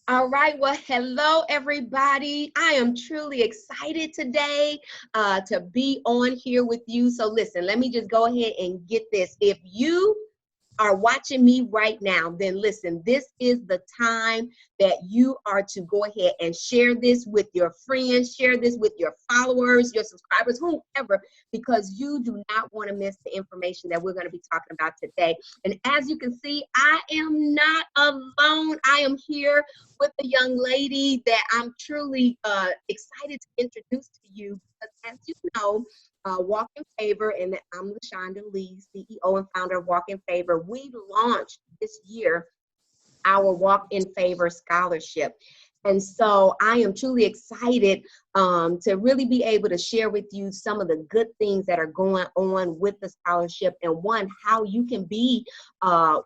All right. Well, hello, everybody. I am truly excited today to be on here with you. So listen, let me just go ahead and get this. If you are watching me right now, then listen, this is the time that you are to go ahead and share this with your friends, share this with your followers, your subscribers, whoever, because you do not want to miss the information that we're going to be talking about today. And as you can see, I am not alone. I am here with a young lady that I'm truly excited to introduce to you because, as you know, Walk in Favor, and I'm LaShonda Lee, CEO and founder of Walk in Favor. We launched this year our Walk in Favor Scholarship. And so I am truly excited to really be able to share with you some of the good things that are going on with the scholarship, and one, how you can be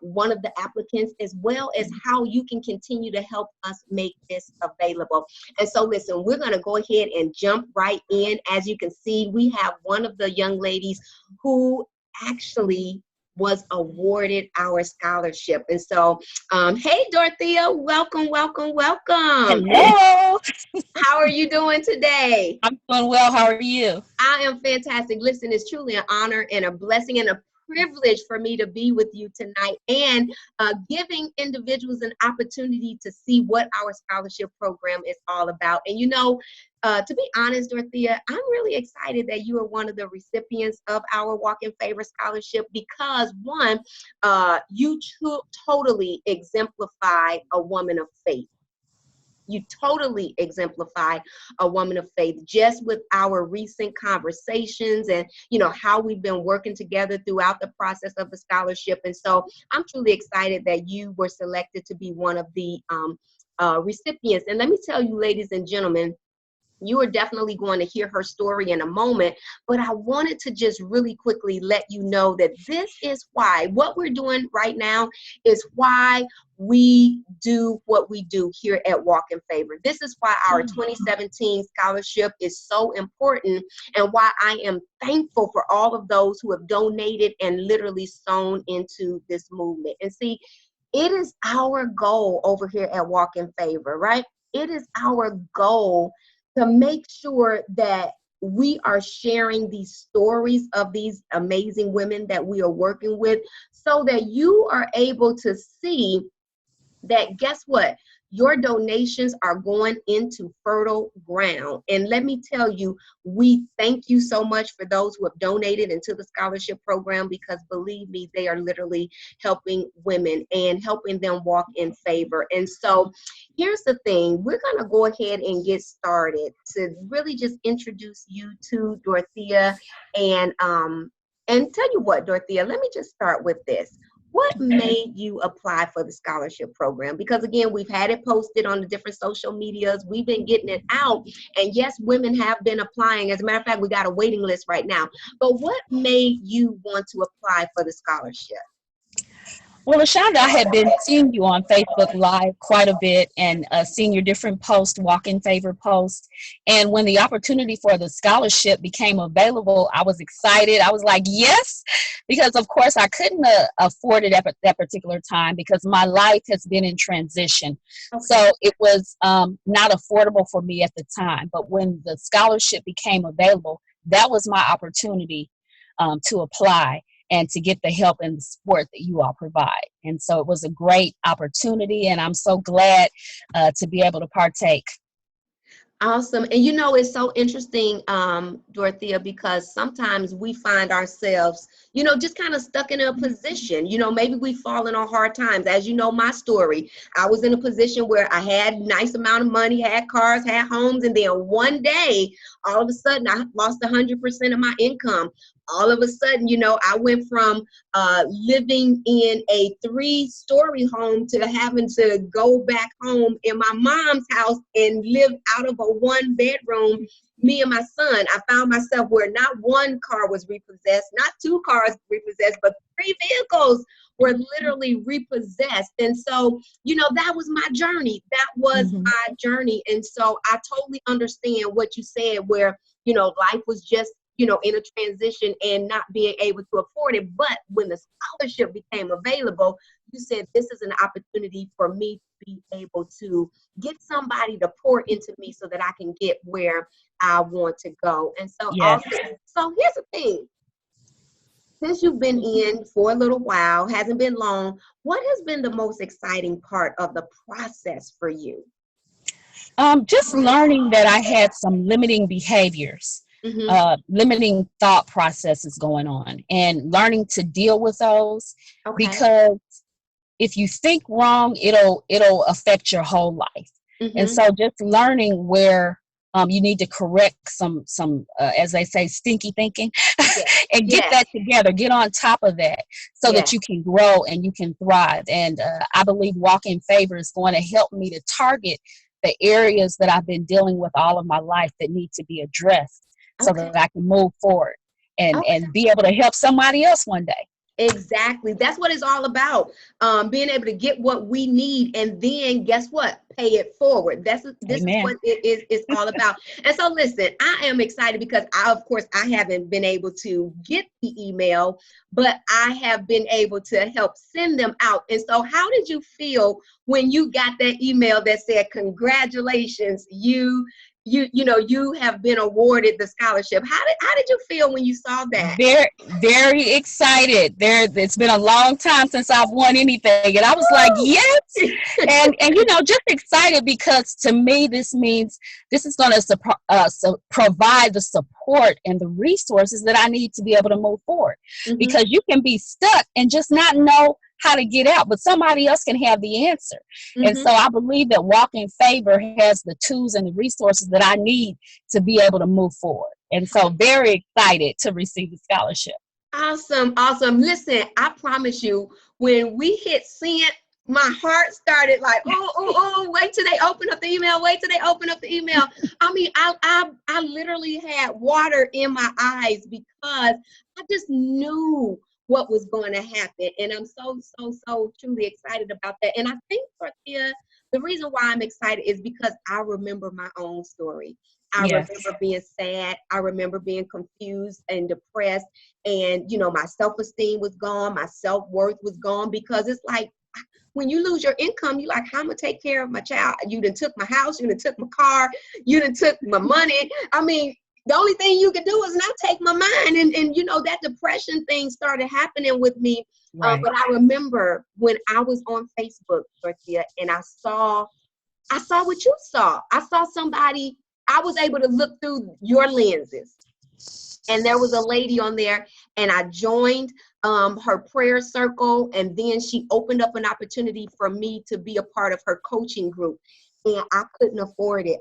one of the applicants, as well as how you can continue to help us make this available. And so listen, we're going to go ahead and jump right in. As you can see, we have one of the young ladies who actually was awarded our scholarship. And so, hey, Dorothea, welcome, welcome, welcome. Hello. How are you doing today? I'm doing well. How are you? I am fantastic. Listen, it's truly an honor and a blessing and a privilege for me to be with you tonight, and giving individuals an opportunity to see what our scholarship program is all about. And you know, to be honest, Dorothea, I'm really excited that you are one of the recipients of our Walk in Favor Scholarship because, one, you totally exemplify a woman of faith. You totally exemplify a woman of faith just with our recent conversations and, you know, how we've been working together throughout the process of the scholarship. And so I'm truly excited that you were selected to be one of the recipients. And let me tell you, ladies and gentlemen, you are definitely going to hear her story in a moment, but I wanted to just really quickly let you know that this is why what we're doing right now is why we do what we do here at Walk in Favor. This is why our 2017 scholarship is so important, and why I am thankful for all of those who have donated and literally sown into this movement. And see, it is our goal over here at Walk in Favor, right? It is our goal to make sure that we are sharing these stories of these amazing women that we are working with, so that you are able to see that, guess what? Your donations are going into fertile ground. And let me tell you, we thank you so much for those who have donated into the scholarship program, because believe me, they are literally helping women and helping them walk in favor. And so here's the thing, we're going to go ahead and get started to really just introduce you to Dorothea. And tell you what, Dorothea, let me just start with this. What made you apply for the scholarship program? Because again, we've had it posted on the different social medias. We've been getting it out. And yes, women have been applying. As a matter of fact, we got a waiting list right now. But what made you want to apply for the scholarship? Well, LaShonda, I had been seeing you on Facebook Live quite a bit, and seeing your different posts, Walk in Favor posts. And when the opportunity for the scholarship became available, I was excited. I was like, yes, because of course I couldn't afford it at that particular time because my life has been in transition. Okay. So it was not affordable for me at the time. But when the scholarship became available, that was my opportunity to apply and to get the help and the support that you all provide. And so it was a great opportunity, and I'm so glad to be able to partake. Awesome. And you know, it's so interesting, Dorothea, because sometimes we find ourselves, you know, just kind of stuck in a position. You know, maybe we fallen on hard times. As you know, my story, I was in a position where I had a nice amount of money, had cars, had homes, and then one day, all of a sudden, I lost 100% of my income. All of a sudden, you know, I went from living in a 3-story home to having to go back home in my mom's house and live out of a 1-bedroom, me and my son. I found myself where not one car was repossessed, not 2 cars repossessed, but 3 vehicles were literally repossessed. And so, you know, that was my journey. That was my journey. And so I totally understand what you said, where, you know, life was just in a transition and not being able to afford it. But when the scholarship became available, you said, this is an opportunity for me to be able to get somebody to pour into me so that I can get where I want to go. And so Yes. so here's the thing. Since you've been in for a little while, hasn't been long, what has been the most exciting part of the process for you? Just learning that I had some limiting behaviors, limiting thought processes going on, and learning to deal with those. Okay. Because if you think wrong, it'll affect your whole life. And so just learning where you need to correct some as they say, stinky thinking, and get that together, get on top of that so that you can grow and you can thrive. And I believe Walk in Favor is going to help me to target the areas that I've been dealing with all of my life that need to be addressed so that I can move forward and be able to help somebody else one day. Exactly. That's what it's all about. Being able to get what we need, and then guess what? Pay it forward. This is what it's all about. And so listen, I am excited because of course, I haven't been able to get the email, but I have been able to help send them out. And so how did you feel when you got that email that said, congratulations, you have been awarded the scholarship? How did you feel when you saw that? Very, very excited. It's been a long time since I've won anything, and I was like, yes, and just excited because to me this means this is going to provide the support and the resources that I need to be able to move forward. Because you can be stuck and just not know how to get out, but somebody else can have the answer. And so I believe that Walk in Favor has the tools and the resources that I need to be able to move forward. And so very excited to receive the scholarship. Awesome. Listen, I promise you, when we hit send, my heart started like, oh, wait till they open up the email. I mean, I literally had water in my eyes because I just knew what was going to happen. And I'm so truly excited about that. And I think, Dorothea, the reason why I'm excited is because I remember my own story. I remember being sad. I remember being confused and depressed. And, my self-esteem was gone. My self-worth was gone, because it's like, when you lose your income, you're like, how am I take care of my child? You done took my house. You done took my car. You done took my money. I mean, the only thing you can do is not take my mind. And that depression thing started happening with me. Right. But I remember when I was on Facebook, Dorothea, and I saw what you saw. I saw somebody. I was able to look through your lenses. And there was a lady on there, and I joined her prayer circle. And then she opened up an opportunity for me to be a part of her coaching group. And I couldn't afford it.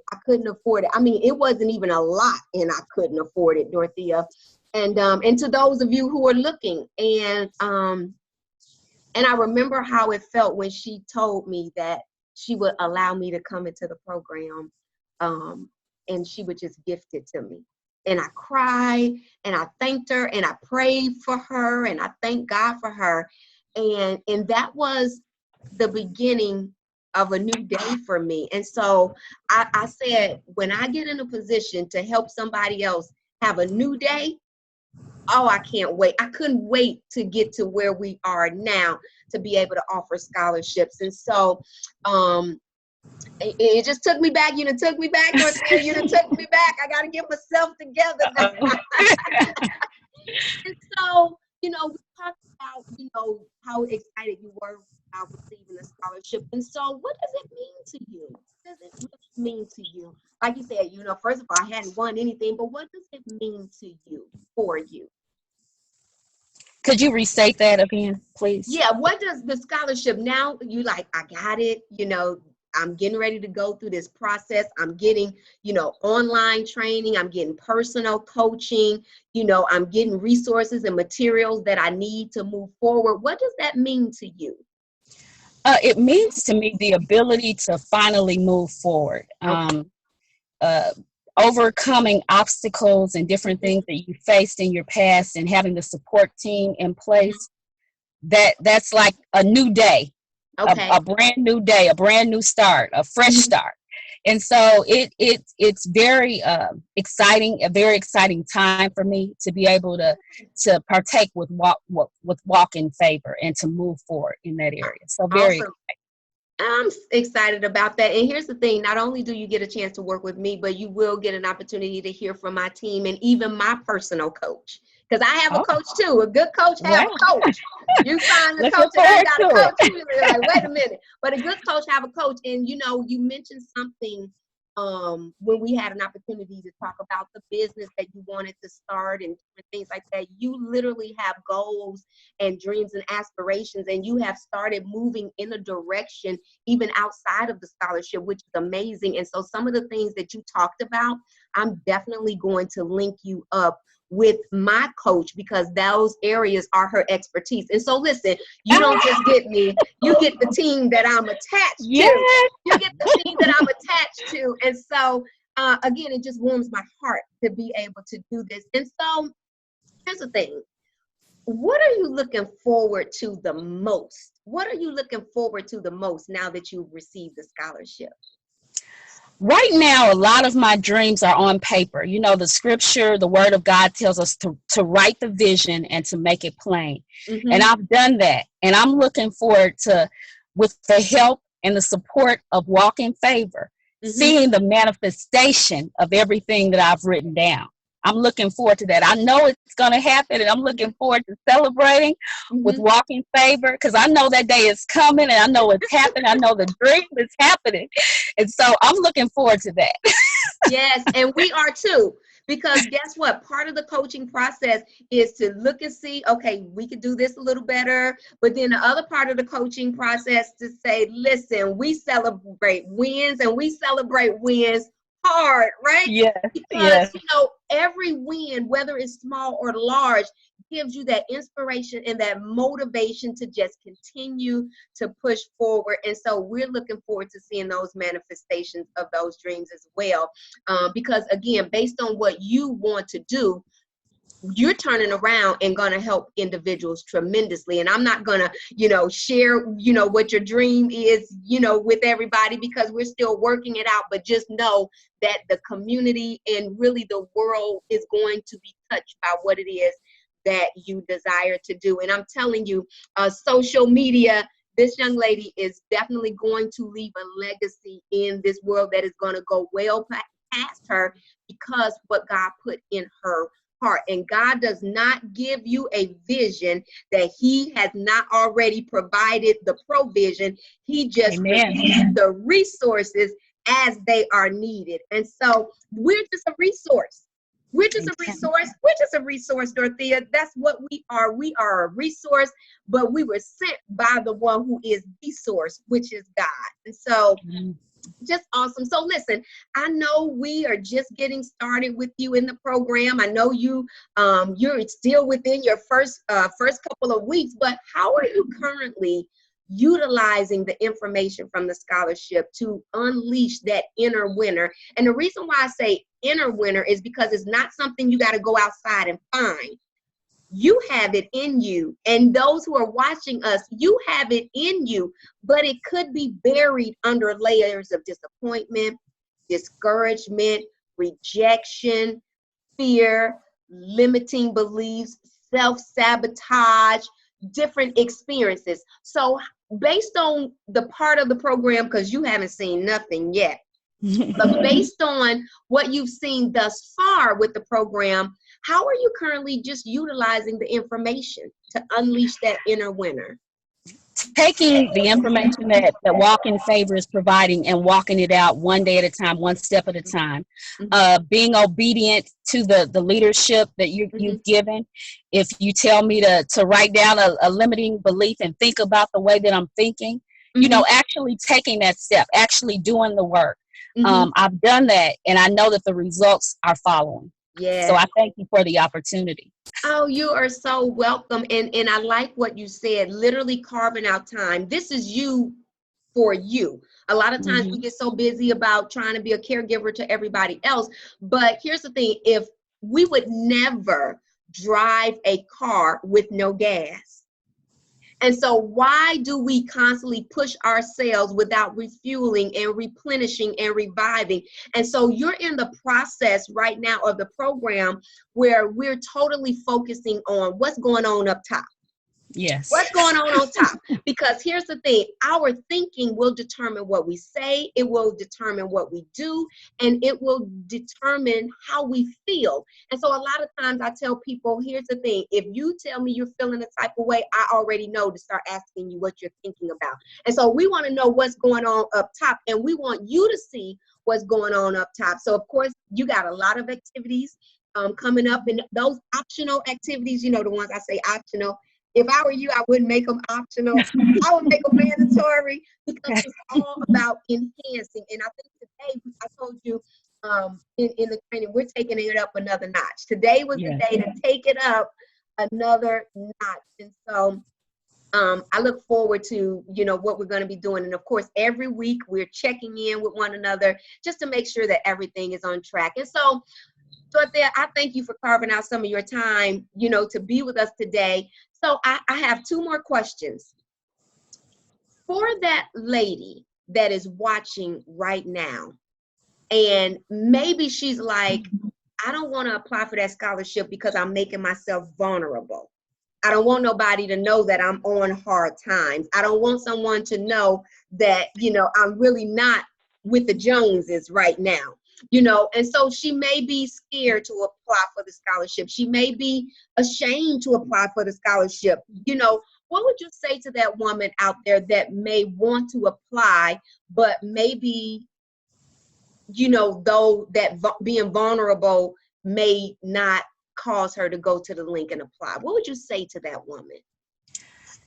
I mean, it wasn't even a lot, and I couldn't afford it, Dorothea. And to those of you who are looking, and I remember how it felt when she told me that she would allow me to come into the program, and she would just gift it to me. And I cried, and I thanked her, and I prayed for her, and I thanked God for her. And that was the beginning of a new day for me. And so I said, when I get in a position to help somebody else have a new day, I can't wait. I couldn't wait to get to where we are now to be able to offer scholarships. And so it just took me back. You done took me back, Dorothea. You done took me back. I got to get myself together now. And so, we talked about, how excited you were about receiving the scholarship. And so what does it mean to you? What does it really mean to you? Like you said, first of all, I hadn't won anything, but what does it mean to you, for you? Could you restate that again, please? Yeah, what does the scholarship, now you like, I got it, I'm getting ready to go through this process. I'm getting, online training. I'm getting personal coaching. I'm getting resources and materials that I need to move forward. What does that mean to you? It means to me the ability to finally move forward. Overcoming obstacles and different things that you faced in your past, and having the support team in place. That's like a new day. Okay. A brand new day, a brand new start, a fresh start. And so it's very exciting, a very exciting time for me to be able to partake with walk in favor and to move forward in that area. So very Awesome. I'm excited about that. And here's the thing, not only do you get a chance to work with me, but you will get an opportunity to hear from my team and even my personal coach. Because I have a coach too. A good coach have a coach. You find a coach that ain't got a coach, you're like, wait a minute. But a good coach have a coach. And you know, you mentioned something when we had an opportunity to talk about the business that you wanted to start and different things like that. You literally have goals and dreams and aspirations, and you have started moving in a direction even outside of the scholarship, which is amazing. And so some of the things that you talked about, I'm definitely going to link you up with my coach, because those areas are her expertise. And so listen, you don't just get me, you get the team that I'm attached to. You get the team that I'm attached to. And so again, it just warms my heart to be able to do this. And so here's the thing. What are you looking forward to the most? What are you looking forward to the most now that you've received the scholarship? Right now, a lot of my dreams are on paper. You know, the scripture, the word of God tells us to write the vision and to make it plain. Mm-hmm. And I've done that. And I'm looking forward to, with the help and the support of Walk in Favor, seeing the manifestation of everything that I've written down. I'm looking forward to that. I know it's going to happen, and I'm looking forward to celebrating with Walk in Favor, because I know that day is coming, and I know it's happening. I know the dream is happening. And so I'm looking forward to that. Yes, and we are too. Because guess what? Part of the coaching process is to look and see, okay, we could do this a little better. But then the other part of the coaching process to say, listen, we celebrate wins, and we celebrate wins hard, right? Yes, because you know, every win, whether it's small or large, gives you that inspiration and that motivation to just continue to push forward. And so we're looking forward to seeing those manifestations of those dreams as well, because again, based on what you want to do, you're turning around and going to help individuals tremendously. And I'm not going to, you know, share, you know, what your dream is, you know, with everybody, because we're still working it out. But just know that the community and really the world is going to be touched by what it is that you desire to do. And I'm telling you, social media, this young lady is definitely going to leave a legacy in this world that is going to go well past her, because what God put in her heart. And God does not give you a vision that he has not already provided the provision. He just releases the resources as they are needed. And so we're just a resource. We're just a resource. We're just a resource, Dorothea. That's what we are. We are a resource, but we were sent by the one who is the source, which is God. And so just awesome. So listen, I know we are just getting started with you in the program. I know you're still within your first couple of weeks, but how are you currently utilizing the information from the scholarship to unleash that inner winner? And the reason why I say inner winner is because it's not something you got to go outside and find. You have it in you, and those who are watching us, you have it in you, but it could be buried under layers of disappointment, discouragement, rejection, fear, limiting beliefs, self-sabotage, different experiences. So based on the part of the program, because you haven't seen nothing yet, but based on what you've seen thus far with the program, how are you currently just utilizing the information to unleash that inner winner? Taking the information that Walk in Favor is providing and walking it out one day at a time, one step at a time, being obedient to the leadership that you've given. If you tell me to write down a limiting belief and think about the way that I'm thinking, you know, actually taking that step, actually doing the work. I've done that, and I know that the results are following. Yeah. So I thank you for the opportunity. Oh, you are so welcome. And I like what you said, literally carving out time. This is you for you. A lot of times we get so busy about trying to be a caregiver to everybody else. But here's the thing, if we would never drive a car with no gas. And so why do we constantly push ourselves without refueling and replenishing and reviving? And so you're in the process right now of the program where we're totally focusing on what's going on up top. Yes. What's going on top? Because here's the thing, our thinking will determine what we say, it will determine what we do, and it will determine how we feel. And so a lot of times I tell people, here's the thing, if you tell me you're feeling a type of way, I already know to start asking you what you're thinking about. And so we want to know what's going on up top, and we want you to see what's going on up top. So of course, you got a lot of activities coming up, and those optional activities, you know, the ones I say optional, if I were you, I wouldn't make them optional. I would make them mandatory, because it's all about enhancing. And I think today, I told you in the training, we're taking it up another notch. Today was the day to take it up another notch. And so I look forward to, you know, what we're going to be doing. And of course, every week we're checking in with one another just to make sure that everything is on track. And so, Dorothea, I thank you for carving out some of your time, you know, to be with us today. So I have two more questions. For that lady that is watching right now, and maybe she's like, I don't want to apply for that scholarship because I'm making myself vulnerable. I don't want nobody to know that I'm on hard times. I don't want someone to know that, you know, I'm really not with the Joneses right now. You know, and so she may be scared to apply for the scholarship. She may be ashamed to apply for the scholarship. You know, what would you say to that woman out there that may want to apply, but maybe, you know, though that being vulnerable may not cause her to go to the link and apply? What would you say to that woman?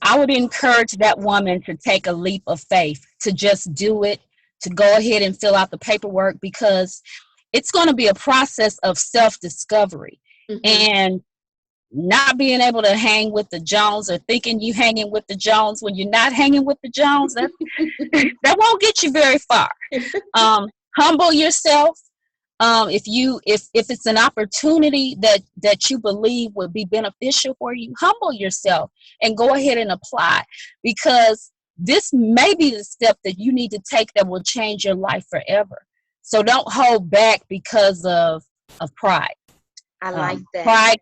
I would encourage that woman to take a leap of faith, to just do it, to go ahead and fill out the paperwork, because it's going to be a process of self-discovery. And not being able to hang with the Jones, or thinking you hanging with the Jones when you're not hanging with the Jones, that won't get you very far. Humble yourself. If it's an opportunity that you believe would be beneficial for you, humble yourself and go ahead and apply, because this may be the step that you need to take that will change your life forever. So don't hold back because of pride. I like that. Pride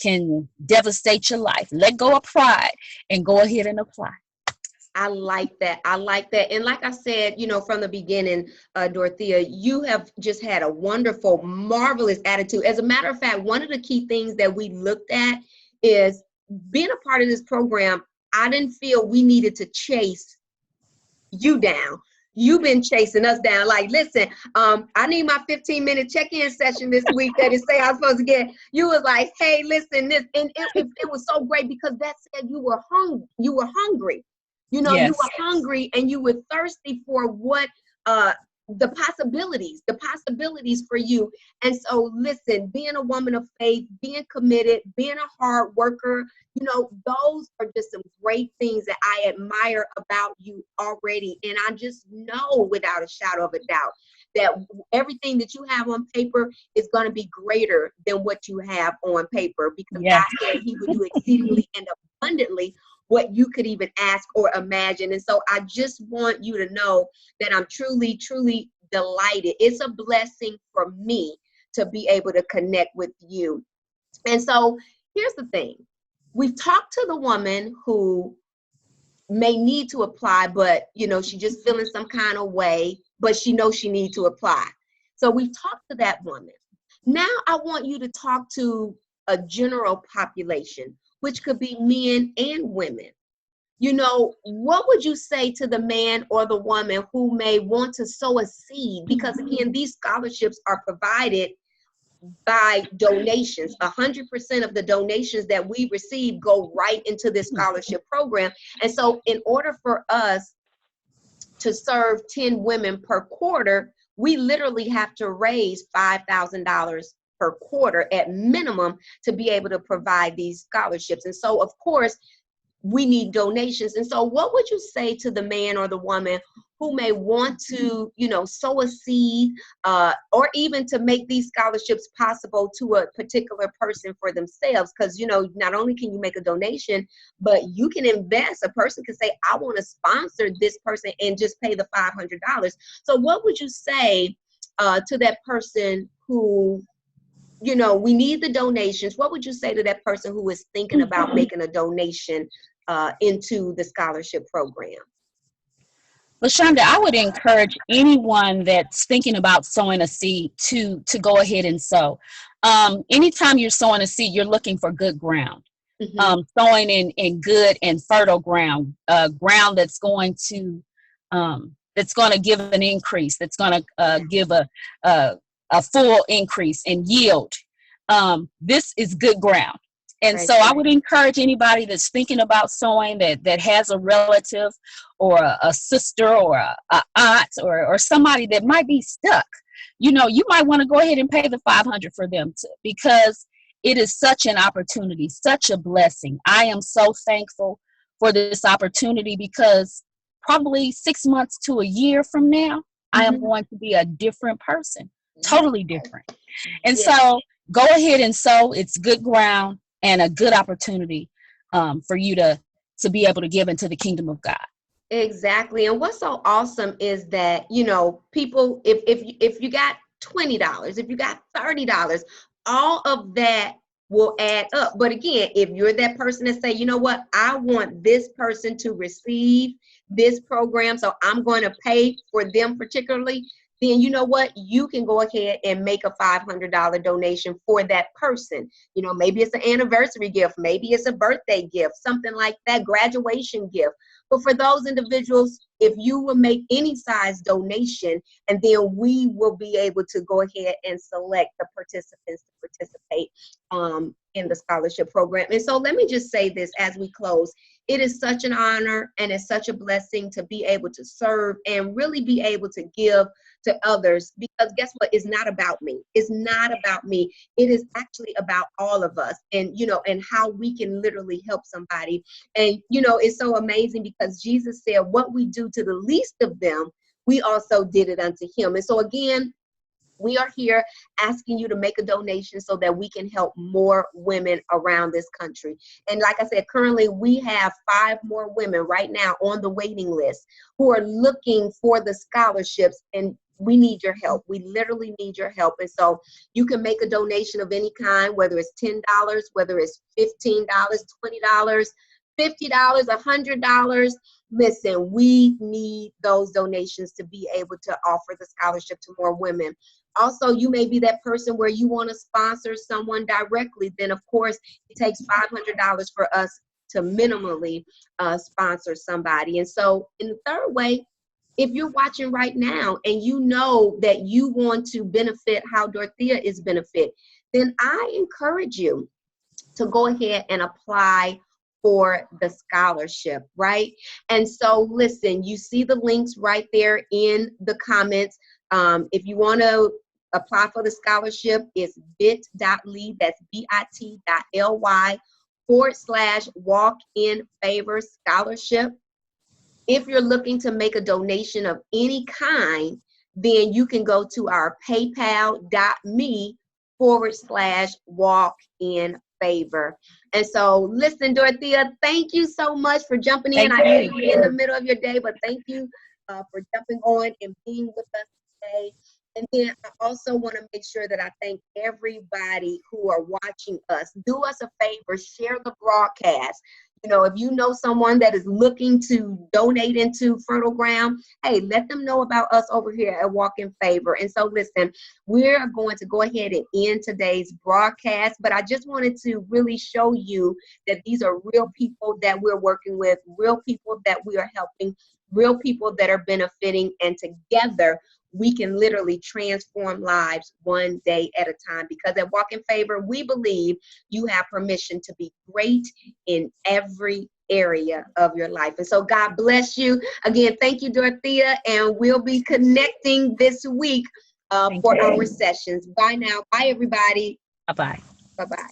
can devastate your life. Let go of pride and go ahead and apply. I like that. I like that. And like I said, you know, from the beginning, Dorothea, you have just had a wonderful, marvelous attitude. As a matter of fact, one of the key things that we looked at is being a part of this program. I didn't feel we needed to chase you down. You've been chasing us down. Like, listen, I need my 15-minute check-in session this week that it say I'm supposed to get. You was like, hey, listen, this, and it was so great, because that said you were hungry. You were hungry. You know, you were hungry and you were thirsty for what the possibilities for you. And so listen, being a woman of faith, being committed, being a hard worker, you know, those are just some great things that I admire about you already. And I just know without a shadow of a doubt that everything that you have on paper is going to be greater than what you have on paper, because God said he would do exceedingly and abundantly what you could even ask or imagine. And so I just want you to know that I'm truly, truly delighted. It's a blessing for me to be able to connect with you. And so here's the thing. We've talked to the woman who may need to apply, but, you know, she just feeling some kind of way, but she knows she needs to apply. So we've talked to that woman. Now I want you to talk to a general population, which could be men and women. You know, what would you say to the man or the woman who may want to sow a seed? Because again, these scholarships are provided by donations. 100% of the donations that we receive go right into this scholarship program. And so in order for us to serve 10 women per quarter, we literally have to raise $5,000 per quarter at minimum to be able to provide these scholarships. And so, of course, we need donations. And so what would you say to the man or the woman who may want to, sow a seed, or even to make these scholarships possible to a particular person for themselves? Because, not only can you make a donation, but you can invest. A person can say, I want to sponsor this person and just pay the $500. So what would you say to that person who, we need the donations? What would you say to that person who is thinking about making a donation into the scholarship program? LaShonda, I would encourage anyone that's thinking about sowing a seed to go ahead and sow. Anytime you're sowing a seed, you're looking for good ground. Mm-hmm. Sowing in good and fertile ground, ground that's going to give an increase, that's going to give a full increase in yield. This is good ground. And so I would encourage anybody that's thinking about sowing, that has a relative or a sister or a aunt or somebody that might be stuck. You might want to go ahead and pay the $500 for them because it is such an opportunity, such a blessing. I am so thankful for this opportunity because probably 6 months to a year from now, I am going to be a different person, totally different. And so go ahead and sow. It's good ground and a good opportunity for you to be able to give into the kingdom of God. Exactly. And what's so awesome is that, people, if you got $20, if you got $30, all of that will add up. But again, if you're that person that say, I want this person to receive this program, so I'm going to pay for them particularly, then you can go ahead and make a $500 donation for that person. Maybe it's an anniversary gift, maybe it's a birthday gift, something like that, graduation gift. But for those individuals, if you will make any size donation, and then we will be able to go ahead and select the participants to participate in the scholarship program. And so let me just say this as we close. It is such an honor and it's such a blessing to be able to serve and really be able to give to others, because guess what? It's not about me. It's not about me. It is actually about all of us, and and how we can literally help somebody. And it's so amazing because Jesus said, what we do to the least of them, we also did it unto him. And so again, we are here asking you to make a donation so that we can help more women around this country. And like I said, currently we have 5 more women right now on the waiting list who are looking for the scholarships, and we need your help. We literally need your help. And so you can make a donation of any kind, whether it's $10, whether it's $15, $20, $50, $100. Listen, we need those donations to be able to offer the scholarship to more women. Also, you may be that person where you want to sponsor someone directly. Then, of course, it takes $500 for us to minimally sponsor somebody. And so in the third way, if you're watching right now and you know that you want to benefit how Dorothea is benefit, then I encourage you to go ahead and apply for the scholarship, right? And so listen, you see the links right there in the comments. If you want to apply for the scholarship, it's bit.ly, that's bit.ly/walk-in-favor scholarship. If you're looking to make a donation of any kind, then you can go to our paypal.me/walk-in-favor. And so, listen, Dorothea, thank you so much for jumping in. I know you're in the middle of your day, but thank you for jumping on and being with us today. And then I also want to make sure that I thank everybody who are watching us. Do us a favor, share the broadcast. If you know someone that is looking to donate into fertile ground, hey, let them know about us over here at Walk in Favor. And so listen, we're going to go ahead and end today's broadcast, but I just wanted to really show you that these are real people that we're working with, real people that we are helping, real people that are benefiting, and together we can literally transform lives one day at a time, because at Walk in Favor, we believe you have permission to be great in every area of your life. And so God bless you. Again, thank you, Dorothea, and we'll be connecting this week for our sessions. Bye now. Bye, everybody. Bye-bye. Bye-bye.